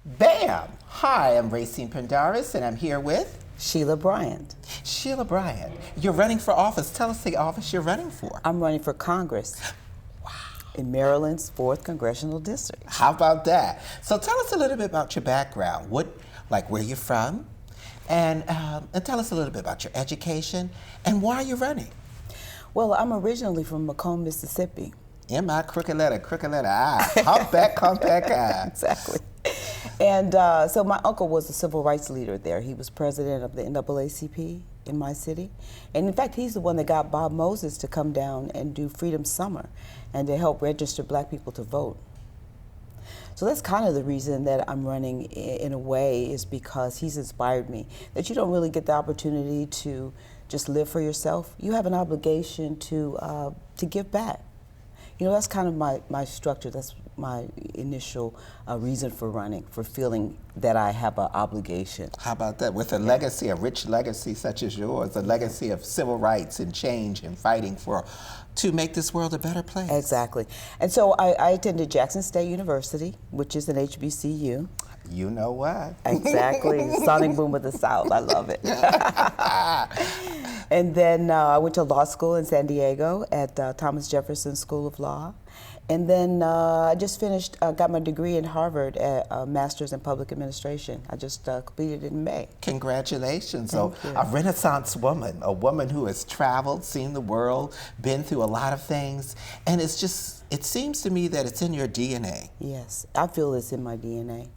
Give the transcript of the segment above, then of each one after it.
Bam! Hi, I'm Rayceen Pendarvis, and I'm here with Shelia Bryant. Shelia Bryant. You're running for office. Tell us the office you're running for. I'm running for Congress in Maryland's 4th Congressional District. How about that? So tell us a little bit about your background. Where you're from, and tell us a little bit about your education and why you're running. Well, I'm originally from Macomb, Mississippi. M.I. crooked letter I. Humpback, I. Exactly. And so my uncle was a civil rights leader there. He was president of the NAACP in my city. And in fact, he's the one that got Bob Moses to come down and do Freedom Summer and to help register black people to vote. So that's kind of the reason that I'm running in a way, is because he's inspired me. That you don't really get the opportunity to just live for yourself. You have an obligation to give back. You know, that's kind of my structure. That's my initial reason for running, for feeling that I have an obligation. How about that? With a legacy, a rich legacy such as yours, a legacy of civil rights and change and fighting to make this world a better place. Exactly. And so I attended Jackson State University, which is an HBCU. You know what? Exactly. Sonic Boom of the South. I love it. And then I went to law school in San Diego at Thomas Jefferson School of Law. And then I just finished, got my degree in Harvard at Master's in Public Administration. I just completed it in May. Congratulations. Thank So you. a Renaissance woman, a woman who has traveled, seen the world, been through a lot of things, and it seems to me that it's in your DNA. Yes, I feel it's in my DNA.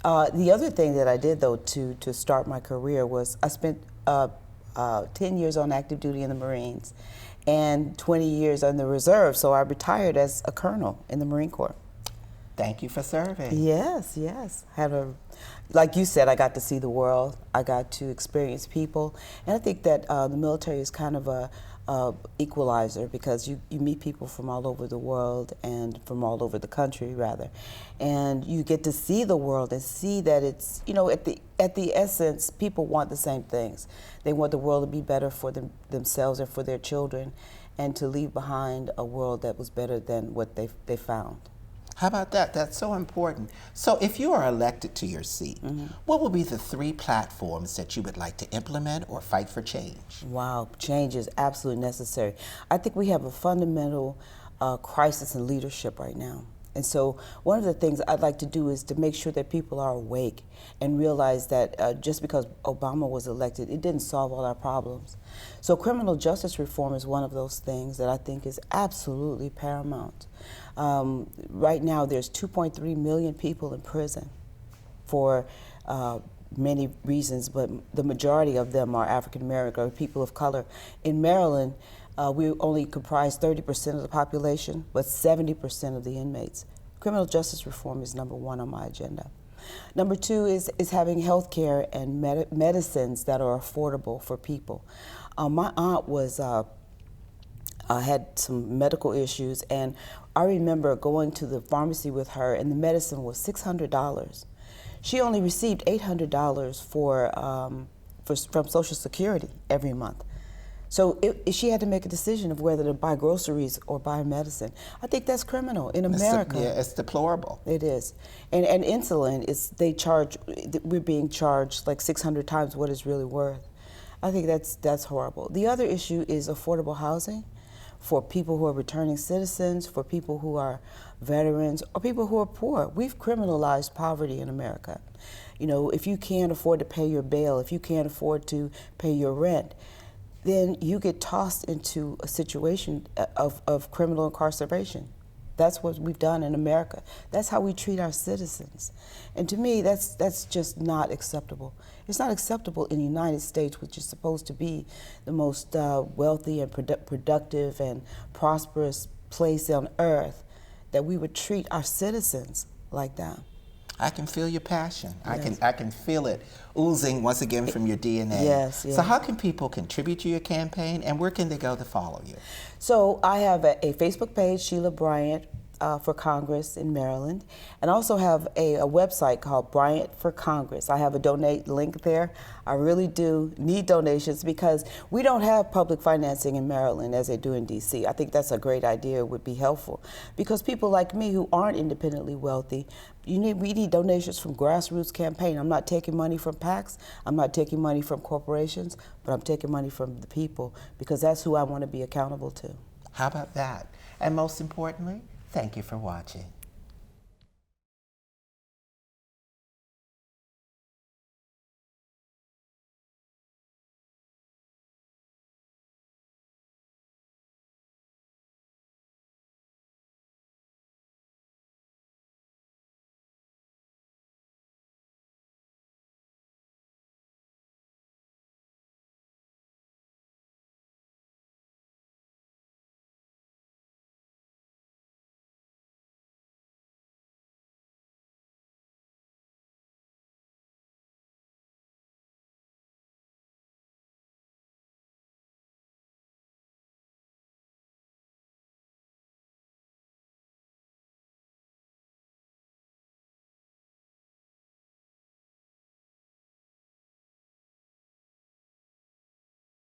The other thing that I did, though, to start my career was I spent 10 years on active duty in the Marines and 20 years in the reserve, so I retired as a colonel in the Marine Corps. Thank you for serving. Yes, yes. Like you said, I got to see the world. I got to experience people, and I think that the military is kind of a equalizer, because you meet people from all over the world, and from all over the country rather, and you get to see the world and see that it's, you know, at the essence, people want the same things. They want the world to be better for themselves and for their children, and to leave behind a world that was better than what they found. How about that? That's so important. So if you are elected to your seat, what will be the 3 platforms that you would like to implement or fight for change? Wow, change is absolutely necessary. I think we have a fundamental crisis in leadership right now. And so one of the things I'd like to do is to make sure that people are awake and realize that just because Obama was elected, it didn't solve all our problems. So criminal justice reform is one of those things that I think is absolutely paramount. Right now, there's 2.3 million people in prison for many reasons, but the majority of them are African American or people of color. In Maryland, we only comprise 30% of the population, but 70% of the inmates. Criminal justice reform is number 1 on my agenda. Number 2 is having health care and medicines that are affordable for people. My aunt had some medical issues, and I remember going to the pharmacy with her, and the medicine was $600. She only received $800 from Social Security every month. So she had to make a decision of whether to buy groceries or buy medicine. I think that's criminal in America. It's deplorable. It is. And insulin, we're being charged like 600 times what it's really worth. I think that's horrible. The other issue is affordable housing for people who are returning citizens, for people who are veterans, or people who are poor. We've criminalized poverty in America. You know, if you can't afford to pay your bail, if you can't afford to pay your rent, then you get tossed into a situation of criminal incarceration. That's what we've done in America. That's how we treat our citizens. And to me, that's just not acceptable. It's not acceptable in the United States, which is supposed to be the most wealthy and productive and prosperous place on earth, that we would treat our citizens like that. I can feel your passion. Yes. I can feel it oozing once again from your DNA. Yes, yes. So how can people contribute to your campaign, and where can they go to follow you? So I have a Facebook page, Shelia Bryant, for Congress in Maryland, and also have a website called Bryant for Congress. I have a donate link there. I really do need donations because we don't have public financing in Maryland as they do in DC. I think that's a great idea. It would be helpful because people like me who aren't independently wealthy, we need donations from grassroots campaign. I'm not taking money from PACs. I'm not taking money from corporations, but I'm taking money from the people because that's who I want to be accountable to. How about that? And most importantly, thank you for watching.